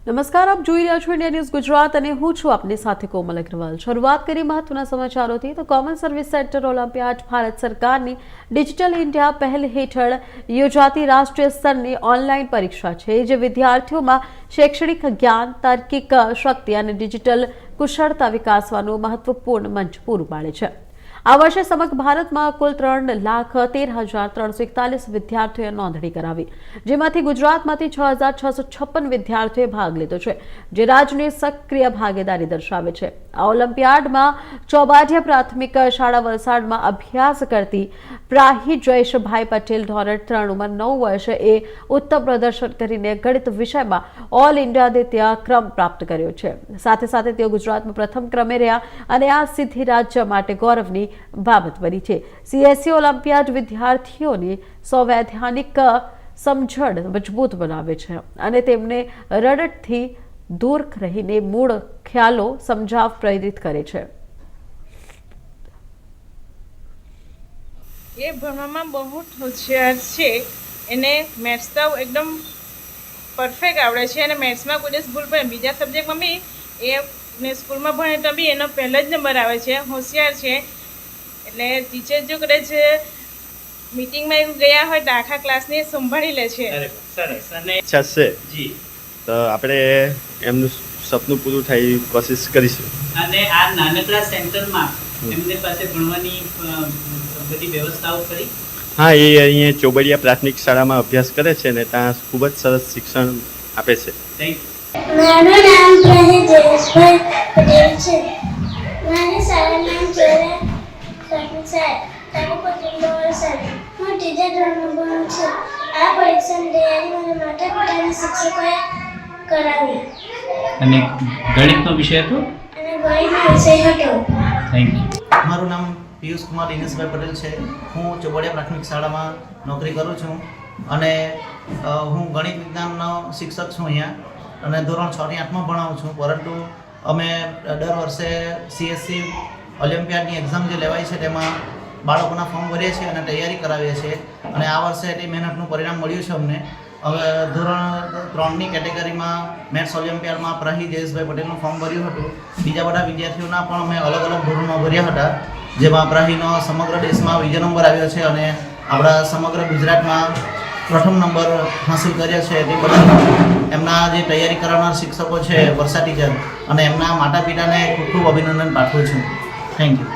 નમસ્કાર, આપ જોઈ રહ્યા છો ઇન્ડિયા ન્યૂઝ ગુજરાત અને હું છું આપની સાથે કોમલ અગ્રવાલ। શરૂઆત કરી મહત્વના સમાચારોથી તો common service centre Olympiad Bharat સરકારની ડિજિટલ ઇન્ડિયા પહેલ હેઠળ યોજાતી રાષ્ટ્રીય સ્તરની ઓનલાઈન પરીક્ષા છે, જે વિદ્યાર્થીઓમાં શૈક્ષણિક જ્ઞાન, તાર્કિક શક્તિ અને ડિજિટલ કુશળતા વિકાસવાનું મહત્વપૂર્ણ મંચ પૂરું પાડે છે। આ વર્ષે સમગ્ર ભારતમાં કુલ 3,13,341 વિદ્યાર્થીઓએ નોંધણી કરાવી, જેમાંથી ગુજરાતમાંથી 6,656 વિદ્યાર્થીઓએ ભાગ લીધો છે, જે રાજ્યની સક્રિય ભાગીદારી દર્શાવે છે। આ ઓલિમ્પિયાડમાં ચોબાડિયા પ્રાથમિક શાળા વલસાડમાં અભ્યાસ કરતી પ્રાહી જયેશભાઈ પટેલ ધોરણ 3 ઉંમર 9 વર્ષે એ ઉત્તમ પ્રદર્શન કરીને ગણિત વિષયમાં ઓલ ઇન્ડિયા દ્વિતીય ક્રમ પ્રાપ્ત કર્યો છે। સાથે સાથે તેઓ ગુજરાતમાં પ્રથમ ક્રમે રહ્યા અને આ સિદ્ધિ રાજ્ય માટે ગૌરવની બાબત બની છે। સીએસસી ઓલિમ્પિયાડ વિદ્યાર્થીઓની સંવૈધાનિક સમજણ મજબૂત બનાવે છે અને તેમને રડતથી दूर रहीने मूળ ખ્યાલો સમજાવ પ્રેરિત કરે છે। એ ભણવામાં બહુ હોશિયાર છે, એને મેથ્સ તો એકદમ પરફેક્ટ આવડે છે અને મેથ્સમાં કોઈ દિવસ ભૂલ પડે, બીજા સબ્જેક્ટમાં બી એને સ્કૂલમાં ભણે તો બી એનો પહેલો જ નંબર આવે છે, હોશિયાર છે। એટલે ટીચર જો કદાચ મીટિંગમાં એવું ગયા હોય તો આખા ક્લાસને સંભાળી લે છે। સરસ અને ઈચ્છા છે જી, તો આપણે એમનું સપનું પૂરું થાય કોશિશ કરીશું। અને આ નાનકડા સેન્ટરમાં એમની પાસે ભણવાની બધી વ્યવસ્થાઓ કરી? હા, એ અહીંયા ચોબડિયા પ્રાથમિક શાળામાં અભ્યાસ કરે છે ને ત્યાં ખૂબ જ સરસ શિક્ષણ આપે છે। થેન્ક મારું નામ પ્રાહી જયેશભાઈ પટેલ છે। મારી શાળાનું નામ ચોરા પ્રાથમિક શાળા તાલુકો ટીંડો વલસાડ। હું ત્રીજા ધોરણમાં ભણું છું। આ પરીક્ષાની તૈયારી મારા માતા પિતાના શિક્ષકોએ કરાવી અને ગણિતનો વિષય હતો અને ગણિતનો વિષય હતો। Thank you. મારું નામ પિયુષ કુમાર દિનેશભાઈ પટેલ છે। હું ચોબડિયા પ્રાથમિક શાળામાં નોકરી કરું છું અને હું ગણિત વિજ્ઞાનનો શિક્ષક છું અહીંયા અને ધોરણ 6 થી 8માં ભણાવું છું। પરંતુ અમે દર વર્ષે સીએસસી ઓલિમ્પિયાડની એક્ઝામ જે લેવાય છે તેમાં બાળકોના ફોર્મ ભરીએ છીએ અને તૈયારી કરાવીએ છીએ અને આ વર્ષે તે મહેનતનું પરિણામ મળ્યું છે અમને। હવે ધોરણ 3ની કેટેગરીમાં મેથ્સ ઓલિમ્પિયાડમાં પ્રાહી જયેશભાઈ પટેલનું ફોર્મ ભર્યું હતું। બીજા બધા વિદ્યાર્થીઓના પણ અમે અલગ અલગ ધોરણમાં ભર્યા હતા, જેમાં પ્રાહીનો સમગ્ર દેશમાં બીજો નંબર આવ્યો છે અને આપણા સમગ્ર ગુજરાતમાં પ્રથમ નંબર હાંસિલ કર્યો છે। તે બધા એમના જે તૈયારી કરાવનાર શિક્ષકો છે, વર્ષા ટીચર, અને એમના માતા પિતાને ખૂબ ખૂબ અભિનંદન પાઠવું છું। Thank you.